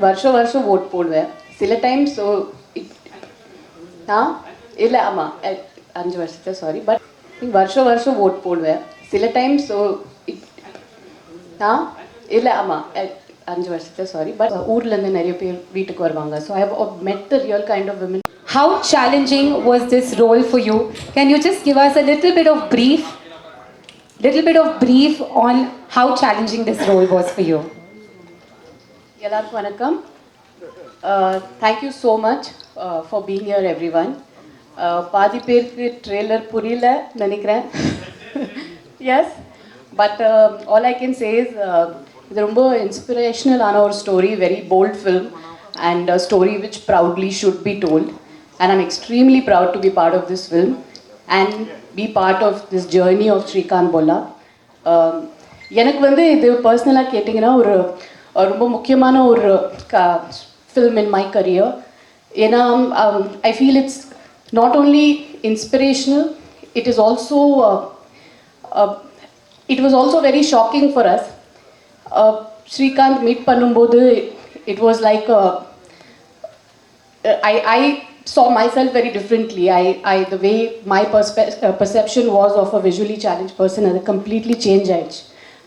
வருஷம் வருஷம் ஓட் போடுவேன் சில டைம். ஸோ இல்லை ஆமாம் 5 வருஷத்தை சாரி, பட் வருஷம் வருஷம் ஓட் போடுவேன் சில டைம். ஸோ இல்லை ஆமாம் 5 வருஷத்தை சாரி, பட் ஊர்லேருந்து நிறைய பேர் வீட்டுக்கு வருவாங்க. So I have met the real kind of women. How challenging was this role for you? Can you just give us a little bit of brief on how challenging this role was for you? எல்லாருக்கும் வணக்கம். Thank you so much for being here everyone. பாதி பேருக்கு trailer புரியல நினைக்கிறேன். Yes, but all I can say is இது ரொம்ப inspirational ஆன ஒரு story, very bold film and a story which proudly should be told, and I'm extremely proud to be part of this film and be part of this journey of Srikanth Bolla. எனக்கு வந்து இது பர்சனலாக கேட்டிங்கன்னா ஒரு ரொம்ப முக்கியமான ஒரு film in my career. ஏன்னா I feel it's not only inspirational, it is also it was also very shocking for us. Srikanth meet பண்ணும்போது it was like I saw myself very differently. The way my perception was of a visually challenged person had completely changed.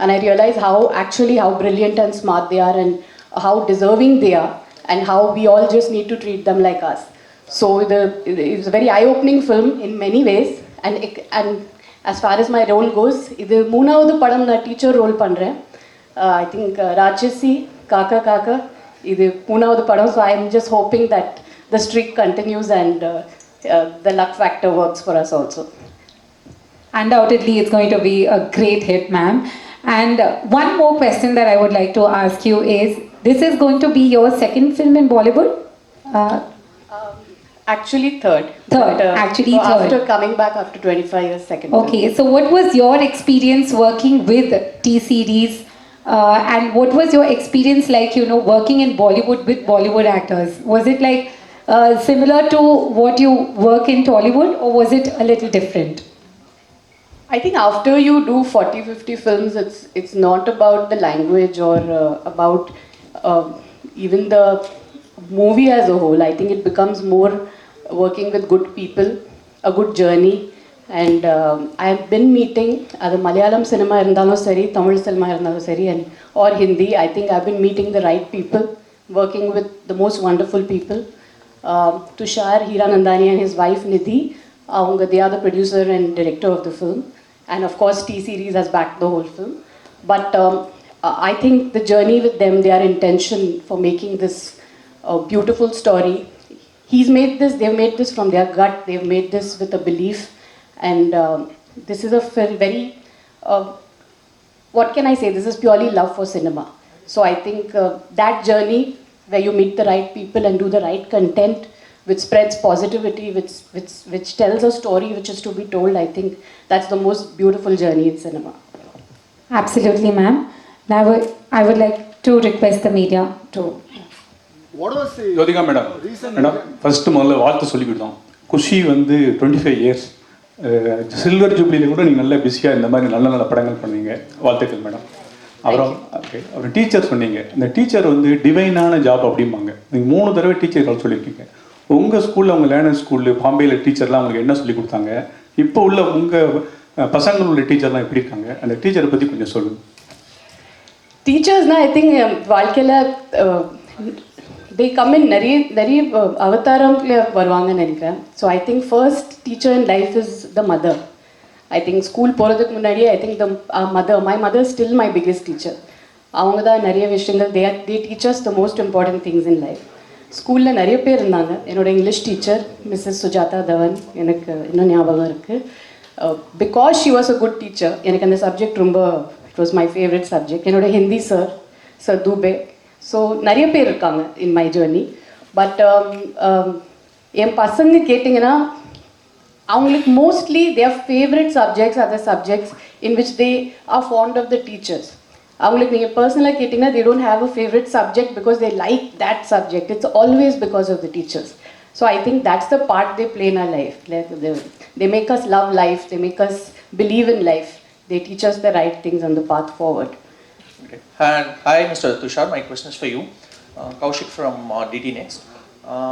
And I realized how brilliant and smart they are, and how deserving they are, and how we all just need to treat them like us. So it was a very eye-opening film in many ways. And as far as my role goes, இது மூணாவது படம் நான் teacher role பண்ணுறேன். I think ராட்சசி காக்கா காக்கா இது மூணாவது படம். So I am just hoping that the streak continues and the luck factor works for us also. Undoubtedly, it's going to be a great hit, ma'am. And one more question that I would like to ask you is, this is going to be your second film in Bollywood? Actually third. Third. After coming back after 25 years, second. Okay, so what was your experience working with T-Series? And what was your experience like, working in Bollywood with Bollywood actors? Was it like similar to what you work in Tollywood, or was it a little different? I think after you do 40-50 films, it's not about the language or about even the movie as a whole. I think it becomes more working with good people, a good journey. And I have been meeting the Malayalam cinema irundhalum sari, Tamil cinema irundhalum sari, and or Hindi. I think I've been meeting the right people, working with the most wonderful people. Tushar Hiranandani and his wife Nidhi, they are the producer and director of the film. And of course T-Series has backed the whole film. But I think the journey with them, their intention for making this beautiful story, they've made this from their gut, they've made this with a belief. And this is a very, what can I say, this is purely love for cinema. So I think that journey where you meet the right people and do the right content which spreads positivity, which tells a story which is to be told, I think that's the most beautiful journey in cinema. Absolutely, ma'am. Now I would like to request the media to... What was the Jyotika madam, first முதல்ல வாழ்த்து சொல்லிக்கிட்டோம். குஷி வந்து 25 years silver ஜூப்ளியில் கூட நீங்கள் நல்லா பிஸியாக இந்த மாதிரி நல்ல நல்ல படங்கள் பண்ணீங்க. வாழ்த்துக்கள் மேடம். அப்புறம் டீச்சர் சொன்னீங்க. இந்த டீச்சர் வந்து டிவைனான ஜாப் அப்படிம்பாங்க. நீங்கள் 3 தடவை டீச்சர் சொல்லியிருக்கீங்க. உங்கள் ஸ்கூலில், உங்கள் லேர்னர் ஸ்கூலில் பாம்பேயில் டீச்சர்லாம் உங்களுக்கு என்ன சொல்லி கொடுத்தாங்க? இப்போ உள்ள உங்கள் பசங்கள் உள்ள டீச்சர்லாம் எப்படி இருக்காங்க? அந்த டீச்சரை பற்றி கொஞ்சம் சொல்லுங்கள். டீச்சர்ஸ்னால் ஐ திங்க் வாழ்க்கையில் they come in நிறைய அவதாரம்ல வருவாங்கன்னு நினைக்கிறேன். So I think first teacher in life is the mother. I think school போகிறதுக்கு முன்னாடியே I think my mother still my biggest teacher. அவங்க தான் நிறைய விஷயங்கள் they teachers the most important things in life. ஸ்கூலில் நிறைய பேர் இருந்தாங்க. என்னோட English teacher Mrs Sujatha Dhawan எனக்கு இன்னும் ஞாபகம் இருக்குது. Because she was a good teacher, எனக்கு அந்த சப்ஜெக்ட் ரொம்ப it was my favourite subject. என்னோட ஹிந்தி சார் தூபே. ஸோ நிறைய பேர் இருக்காங்க இன் மை ஜேர்னி. பட் என் பசங்க கேட்டிங்கன்னா அவங்களுக்கு mostly their favourite subjects are the subjects in which they are fond of the teachers. அவங்களுக்கு நீங்கள் பர்சனலாக கேட்டிங்கன்னா they don't have a favourite subject because they like that subject. It's always because of the teachers. So I think that's the part they play in our life. They make us love life, they make us believe in life, they teach us the right things and the path forward. Okay. And hi Mr. Tushar, my question is for you. Kaushik from DT Next.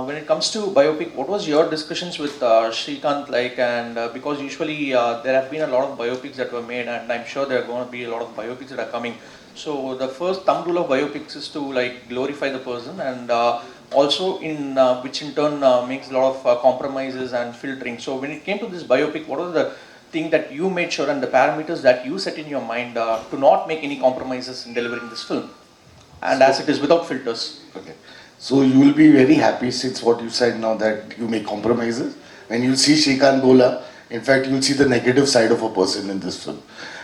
When it comes to biopic, what was your discussions with Srikanth like? And because usually there have been a lot of biopics that were made, and I'm sure there are going to be a lot of biopics that are coming. So the first thumb rule of biopics is to like glorify the person, and also in which in turn makes a lot of compromises and filtering. So when it came to this biopic, what was the thing that you made sure and the parameters that you set in your mind to not make any compromises in delivering this film? And as it is without filters. Okay. So you will be very happy since what you said now that you make compromises. When you see Srikanth Bola, in fact, you will see the negative side of a person in this film.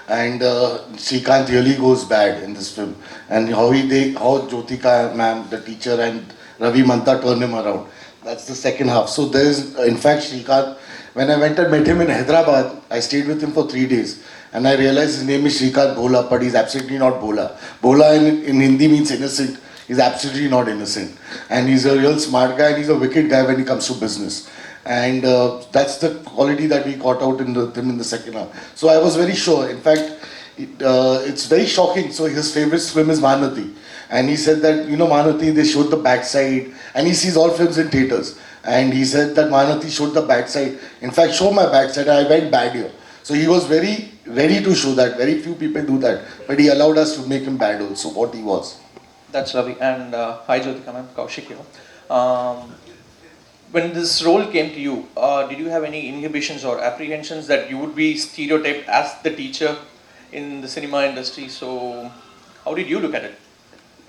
And Srikanth really goes bad in this film. And how Jyotika ma'am, the teacher, and Ravi Manta turn him around. That's the second half. So there is, in fact, Srikanth, when I went and met him in Hyderabad, I stayed with him for 3 days. And I realized his name is Srikanth Bola, but he's absolutely not Bola. Bola in Hindi means innocent. He's absolutely not innocent. And he's a real smart guy, and he's a wicked guy when it comes to business. And that's the quality that we got out in him in the second half. So I was very sure. In fact, it's very shocking. So his favorite film is Mahanati. And he said that, Mahanati, they showed the backside. And he sees all films in theatres. And he said that Mahanati showed the backside. In fact, show my backside. I went bad here. So he was very ready to show that. Very few people do that. But he allowed us to make him bad also, what he was. That's Ravi. And hi Jyotika ma'am, Kaushik here. When this role came to you, did you have any inhibitions or apprehensions that you would be stereotyped as the teacher in the cinema industry? So how did you look at it?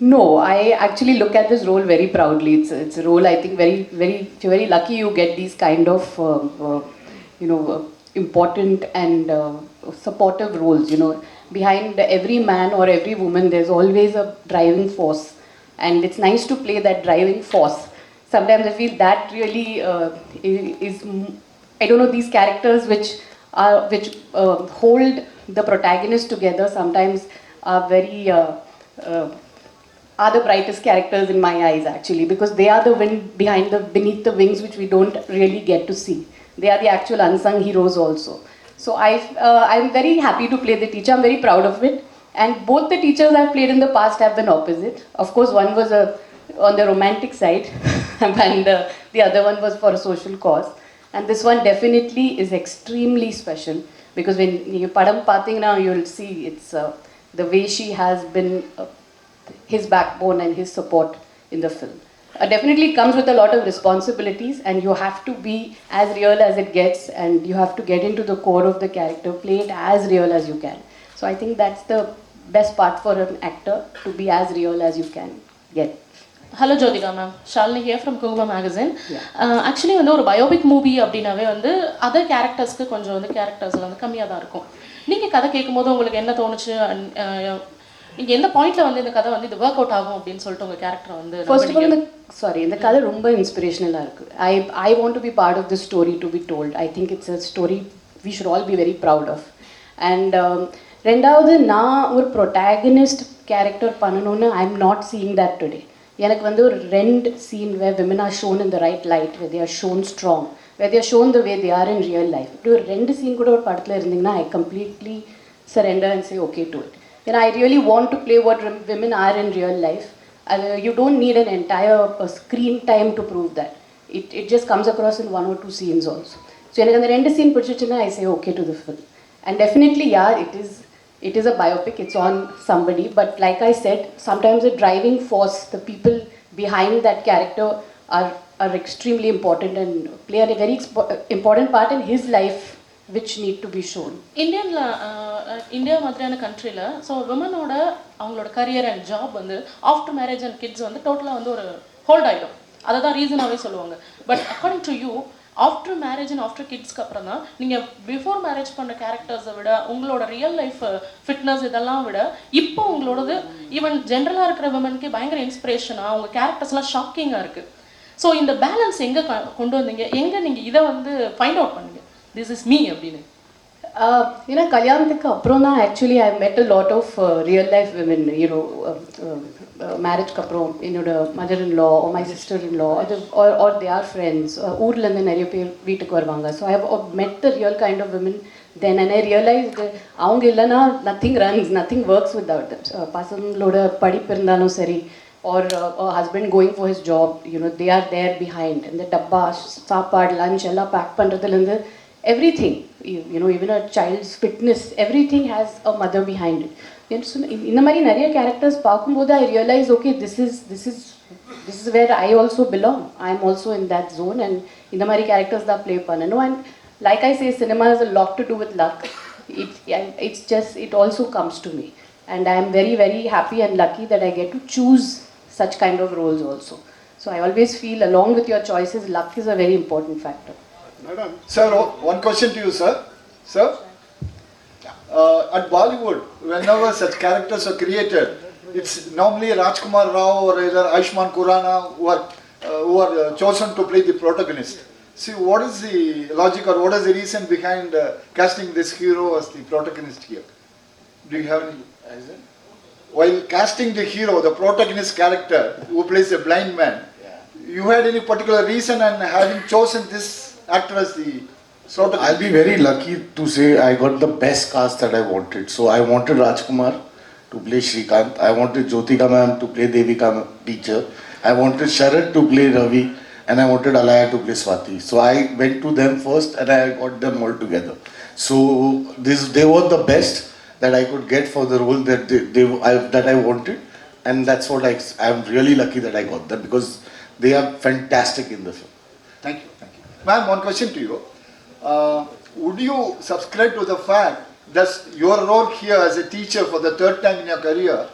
No, I actually look at this role very proudly. It's a role I think if you're very lucky you get these kind of important and supportive roles. Behind every man or every woman there's always a driving force, and it's nice to play that driving force. Sometimes I feel that really is I don't know, these characters which hold the protagonist together sometimes are are the brightest characters in my eyes actually, because they are the wind beneath the wings which we don't really get to see. They are the actual unsung heroes also. So I'm very happy to play the teacher. I'm very proud of it. And both the teachers I've played in the past have been opposite. Of course, one was on the romantic side, and the other one was for a social cause. And this one definitely is extremely special, because when you padam pathina, you'll see it's the way she has been his backbone and his support in the film. Definitely comes with a lot of responsibilities, and you have to be as real as it gets, and you have to get into the core of the character, play it as real as you can. So I think that's the best part for an actor, to be as real as you can get. Hello Jyotika ma'am, Shalini here from Kungma magazine. Actually வந்து ஒரு biopic movie அப்படினாவே வந்து other கேரக்டர்ஸ்க்கு கொஞ்சம் வந்து கேரக்டர்ஸ்ல வந்து கம்மியாக தான் இருக்கும். நீங்க கதை கேட்கும்போது உங்களுக்கு என்ன தோணுச்சு, நீங்க எந்த பாயிண்ட்ல வந்து இந்த கதை வந்து இது வொர்க் அவுட் ஆகும் அப்படின்னு சொல்லிட்டு உங்க கேரக்டர் வந்து First of all, இந்த கதை ரொம்ப இன்ஸ்பிரேஷனலா இருக்கு. I want to be part of this story to be told. I think it's a story we should all be very proud of. And ரெண்டாவது, நான் ஒரு protagonist character பண்ணணும்னு I'm not seeing that today. எனக்கு வந்து ஒரு scene where women are shown in the right light, where they are shown strong, where they are shown the way they are in real life. இப்படி ஒரு scene கூட ஒரு படத்துல இருந்தீங்கன்னா I completely surrender and say okay to it. And I really want to play what women are in real life. You don't need an entire screen time to prove that. It just comes across in 1 or 2 scenes also. So எனக்கு அந்த scene பிடிச்சிச்சுன்னா I say okay to the film. And definitely, it is a biopic, it's on somebody, but like I said, sometimes the driving force, the people behind that character are extremely important and play a very important part in his life, which need to be shown. India மாதிரியான கண்ட்ரியில் so விமனோட அவங்களோட career and job வந்து after marriage and kids வந்து டோட்டலாக வந்து ஒரு hold ஆகிடும். அதை தான் ரீசனாகவே சொல்லுவாங்க. But according to you, after marriage and after கிட்ஸ்க்கு அப்புறம் தான் நீங்கள் பிஃபோர் மேரேஜ் பண்ண கேரக்டர்ஸை விட உங்களோட ரியல் லைஃப் ஃபிட்னஸ் இதெல்லாம் விட இப்போ உங்களோடது ஈவன் ஜென்ரலாக இருக்கிற விமனுக்கே பயங்கர இன்ஸ்பிரேஷனாக உங்கள் கேரக்டர்ஸ்லாம் ஷாக்கிங்காக இருக்குது. ஸோ இந்த பேலன்ஸ் எங்கே கொண்டு வந்தீங்க, எங்கே நீங்கள் இதை வந்து ஃபைண்ட் அவுட் பண்ணீங்க திஸ் இஸ் மீ அப்படின்னு? ஏன்னா கல்யாணத்துக்கு அப்புறம் தான் actually I met a lot of real life women. மேரேஜ்க்கு அப்புறம் என்னோட mother in law, my sister in law, அது ஆர் தே ஆர் ஃப்ரெண்ட்ஸ், ஊர்லேருந்து நிறைய பேர் வீட்டுக்கு வருவாங்க. So I have met the real kind of women. Then and I realised அவங்க இல்லைன்னா nothing runs, nothing works without them. பசங்களோட படிப்பு இருந்தாலும் சரி, or a husband going for his job, you know, they are there behind. And the dabba, sapad, lunch, ella pack pandradhilanda, everything, you know, even a child's fitness, everything has a mother behind it. So in the mari nariya characters paakumbodhu I realize, okay, this is where I also belong. I am also in that zone, and in the mari characters that play panano. And like I say, cinema has a lot to do with luck. It's just, it also comes to me, and I am very, very happy and lucky that I get to choose such kind of roles also. So I always feel, along with your choices, luck is a very important factor. Madam, sir, one question to you, sir. Sir, at Bollywood, whenever such characters are created, it's normally Rajkumar Rao or either Ayushmann Khurrana who are chosen to play the protagonist. See, what is the logic or what is the reason behind casting this hero as the protagonist here? Do you have any? While casting the hero, the protagonist character who plays a blind man, you had any particular reason and having chosen this actor as the protagonist? I'll be very lucky to say I got the best cast that I wanted. So I wanted Rajkumar to play Srikanth. I wanted Jyotika ma'am to play Devika teacher. I wanted Sharad to play Ravi, and I wanted Alaya to play Swati. So I went to them first and I got them all together. So they were the best that I could get for the role that I wanted, and that's what I'm really lucky that I got them, because they are fantastic in the film. Thank you. Thank you. Ma'am, one question to you. Would you subscribe to the fact that your role here as a teacher for the third time in your career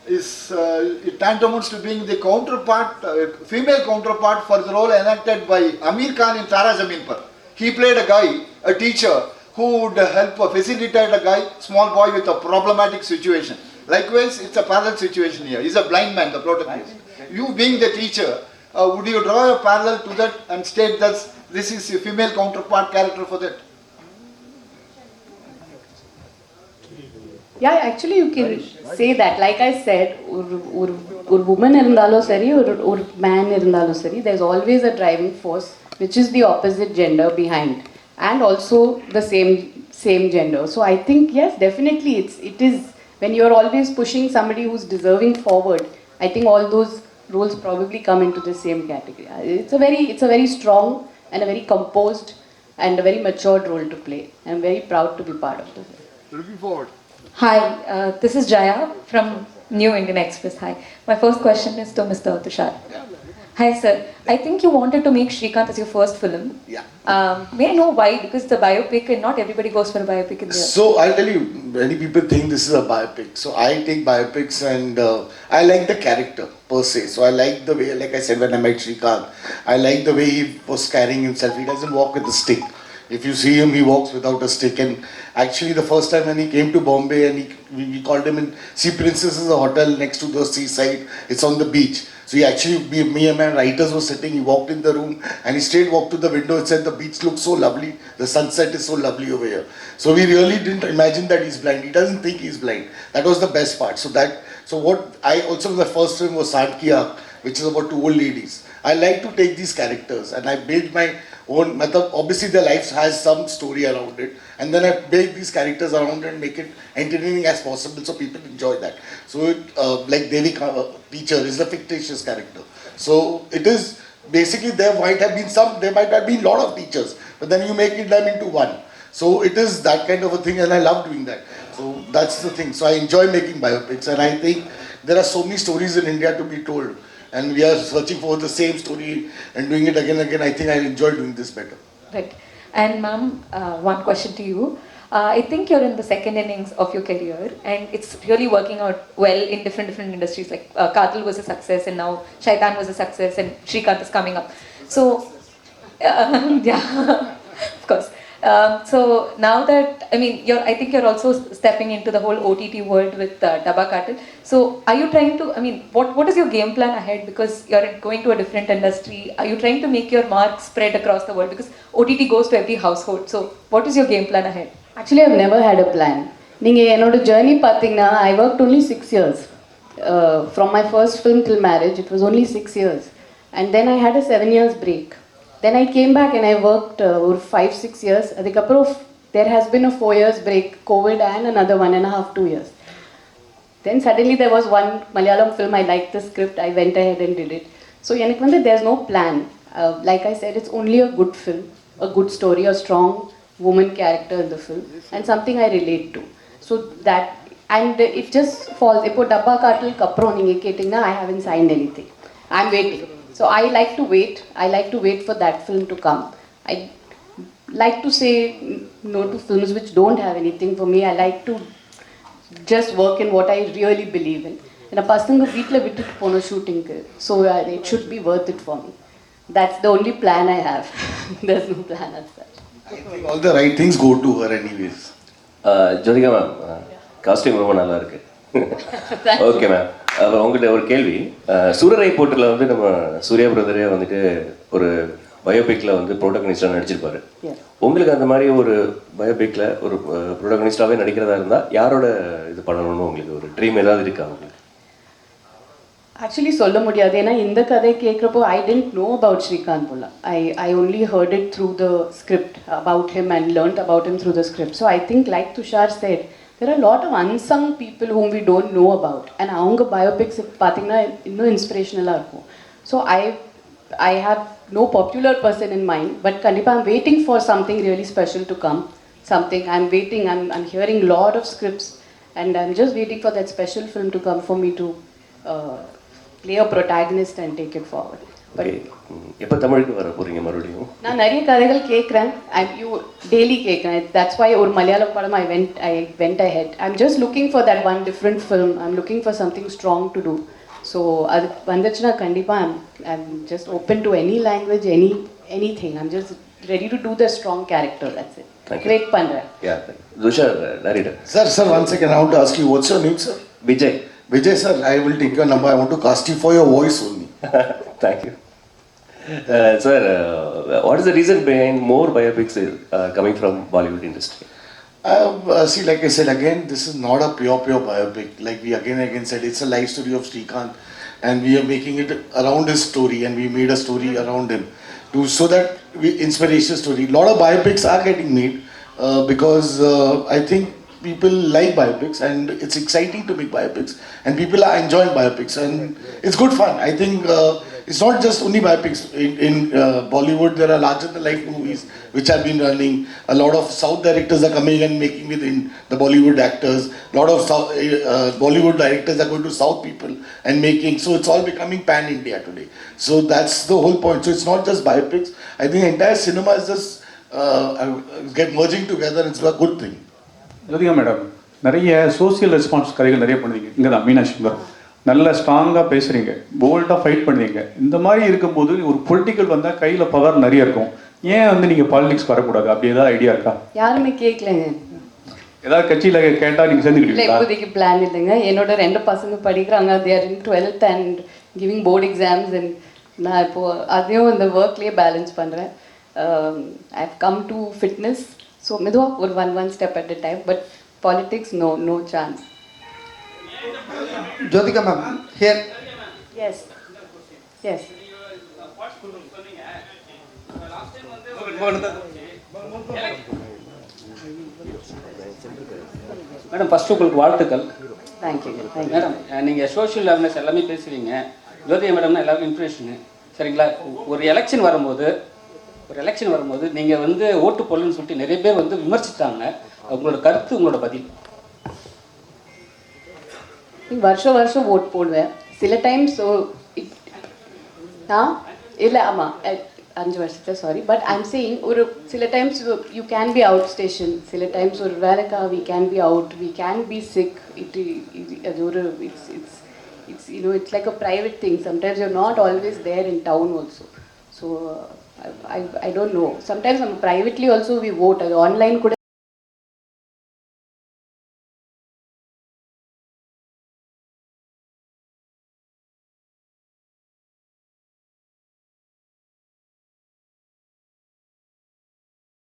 is it tantamounts to being the counterpart, female counterpart for the role enacted by Amir Khan in Tara Zameen Par? He played a guy, a teacher, who would help facilitate a guy, small boy with a problematic situation. Likewise, it's a parallel situation here. He's a blind man, the protagonist. You being the teacher, would you draw a parallel to that and state that this is a female counterpart character for that? Yeah, actually you can say that. Like I said, or woman irundalo sari, or man irundalo sari, there's always a driving force which is the opposite gender behind, and also the same gender. So I think yes, definitely it is when you're always pushing somebody who's deserving forward. I think all those roles probably come into the same category. It's a very strong and a very composed and a very matured role to play. I'm very proud to be part of this. Looking forward. Hi, this is Jaya from New Indian Express. Hi. My first question is to Mr. Tushar. Hi, sir. I think you wanted to make Srikanth as your first film. Yeah. May I know why? Because the biopic, and not everybody goes for a biopic in there. So I'll tell you, many people think this is a biopic. So I take biopics and I like the character per se. So I like the way, like I said when I met Srikanth, I like the way he was carrying himself. He doesn't walk with a stick. If you see him, he walks without a stick. And actually, the first time when he came to Bombay, and we called him in Sea Princess, is a hotel next to the seaside. It's on the beach. So he actually, me and my writers were sitting. He walked in the room and he straight walked to the window and said, "The beach looks so lovely. The sunset is so lovely over here." So we really didn't imagine that he's blind. He doesn't think he's blind. That was the best part. So what I also, the first film was Sandkiya, which is about two old ladies. I like to take these characters and I build my own method. Obviously their life has some story around it, and then I build these characters around it and make it entertaining as possible so people enjoy that. So like Devika teacher is a fictitious character. So it is basically there might have been lot of teachers, but then you make them into one. So it is that kind of a thing, and I love doing that. So that's the thing. So I enjoy making biopics, and I think there are so many stories in India to be told. And we are searching for the same story and doing it again and again. I think I enjoy doing this better. Right. And ma'am, one question to you. I think you're in the second innings of your career, and it's really working out well in different industries. Like Katil was a success, and now Shaitan was a success, and Srikanth is coming up. So, yeah, of course. So now that, I mean, I think you're also stepping into the whole OTT world with Dabba Katil. So are you trying to, I mean, what is your game plan ahead? Because you're going to a different industry. Are you trying to make your mark spread across the world? Because OTT goes to every household. So what is your game plan ahead? Actually, I've never had a plan. நீங்கள் என்னோட journey பார்த்தீங்கன்னா, I worked only 6 years. From my first film till marriage, it was only 6 years. And then I had a 7 years break. Then I came back and I worked over 5-6 years. There has been a 4 years break, COVID, and another 1.5-2 years. Then suddenly there was one Malayalam film, I liked the script, I went ahead and did it. So எனக்கு வந்து there's no plan. Like I said, it's only a good film, a good story, a strong woman character in the film, and something I relate to. So that, and it just falls. இப்போ டப்பா காட்டலுக்கு அப்புறம் நீங்கள் கேட்டிங்கன்னா I haven't signed anything. I'm waiting. So I like to wait. I like to wait for that film to come. I like to say no to films which don't have anything for me. I like to just work in what I really believe in. And a பசங்க வீட்டில் விட்டுட்டு போன ஷூட்டிங்க்கு, so it should be worth it for me. That's the only plan I have. There's no plan as such. I think all the right things go to her anyways. Jyothika ma'am, costume ரொம்ப நல்லா இருக்கு. Okay ma'am, அப்புறம் உங்கள்கிட்ட ஒரு கேள்வி. சூரரை போட்டில் வந்து நம்ம சூர்யா பிரதரே வந்துட்டு ஒரு பயோபிக்கில் வந்து ப்ரோட்டகனிஸ்டாக நடிச்சிருப்பாரு. உங்களுக்கு அந்த மாதிரி ஒரு பயோபிக்கில் ஒரு ப்ரோட்டகனிஸ்டாகவே நடிக்கிறதா இருந்தால் யாரோட இது பண்ணணும்னு உங்களுக்கு ஒரு ட்ரீம் ஏதாவது இருக்கா உங்களுக்கு? ஆக்சுவலி சொல்ல முடியாது, ஏன்னா இந்த கதை கேட்குறப்போ ஐ டென்ட் நோ அபவுட் ஸ்ரீகாந்த் போல. I only heard it through the script about him and learnt about him through the script. So I think, like Tushar said, there are a lot of unsung people whom we don't know about. And அவங்க biopics பார்த்தீங்கன்னா இன்னும் இன்ஸ்பிரேஷனலாக இருக்கும். So I have no popular person in mind, but kandipa I'm waiting for something really special to come. Something I'm waiting, I'm hearing a lot of scripts, and I'm just waiting for that special film to come for me to play a protagonist and take it forward. But எப்போ தமிழுக்கு வர போறீங்க மறுபடியும்? நான் நிறைய கதைகள் கேட்குறேன். you daily கேட்குறேன். That's why ஒரு மலையாளம் படம் I went ahead. I'm just looking for that one different film. I'm looking for something strong to do. So அது வந்துச்சுன்னா கண்டிப்பாக I'm just open to any language, anything. I'm just ready to do the strong character. That's it. Wait பண்ணுறேன். Yeah, Tushar, narrator. Sir, 1 second, I want to ask you, what's your name, sir? Vijay. Vijay, sir, I will take your number. I want to cast you for your voice only. Thank you. Sir, what is the reason behind more biopics coming from Bollywood industry? See, like I said again, this is not a pure biopic. Like we again said, it's a life story of Srikanth, and we are making it around his story, and we made a story around him, so that inspirational story. A lot of biopics are getting made because I think people like biopics, and it's exciting to make biopics, and people are enjoying biopics, and it's good fun. I think it's not just only biopics. In Bollywood, there are larger than life movies which have been running. A lot of South directors are coming and making within the Bollywood actors. A lot of Bollywood directors are going to South people and making. So it's all becoming pan-India today. So that's the whole point. So it's not just biopics. I think the entire cinema is just get merging together. It's a good thing. Jyothika madam, நிறைய social response கதைகள் நிறைய பண்ணுவீங்க. இங்கே தான் மீனாட்சி சுந்தரம் நல்லா ஸ்ட்ராங்காக பேசுகிறீங்க, போல்டாக ஃபைட் பண்ணுவீங்க. இந்த மாதிரி இருக்கும்போது ஒரு பொலிட்டிக்கல் வந்தால் கையில் பவர் நிறைய இருக்கும். ஏன் வந்து நீங்கள் பாலிடிக்ஸ் வரக்கூடாது? அப்படி ஏதாவது ஐடியா இருக்கா? யாருமே கேட்கலங்க. ஏதாவது கட்சியில் கேட்டால் நீங்கள் சேர்ந்துக்கிட்டீங்களா? இப்போதைக்கு பிளான் இல்லைங்க. என்னோட 2 பசங்க படிக்கிறாங்க. they are in 12th and giving board exams, and நான் இப்போது அதையும் இந்த ஒர்க்லேயே பேலன்ஸ் பண்ணுறேன். I have come to fitness. So மெதுவாக ஒரு one step at a time, but politics, no chance. Jyotika ma'am, here. Yes. Madam, first உங்களுக்கு வாழ்த்துக்கள். Thank you madam, நீங்கள் சோஷியல் அவேர்னஸ் எல்லாமே பேசுவீங்க. ஜோதிகா மேடம்னா எல்லாருக்கும் இன்ஃபர்மேஷனு, சரிங்களா? ஒரு எலெக்ஷன் வரும்போது நீங்கள் வந்து ஓட்டு போடலன்னு சொல்லிட்டு நிறைய பேர் வந்து விமர்சித்தாங்க. உங்களோட கருத்து, உங்களோட பதில். வருஷம் ஓட் போடுவேன். சில டைம்ஸ் இல்லை, ஆமாம் 5 வருஷத்தை சாரி, பட் ஐம் சேயிங் ஒரு சில times you can be out station, சில டைம்ஸ் ஒரு வேலைக்கா we can be out, we can be sick. அது ஒரு it's like a private thing. Sometimes you're not always there in town also. So I don't know. Sometimes privately also we vote. Online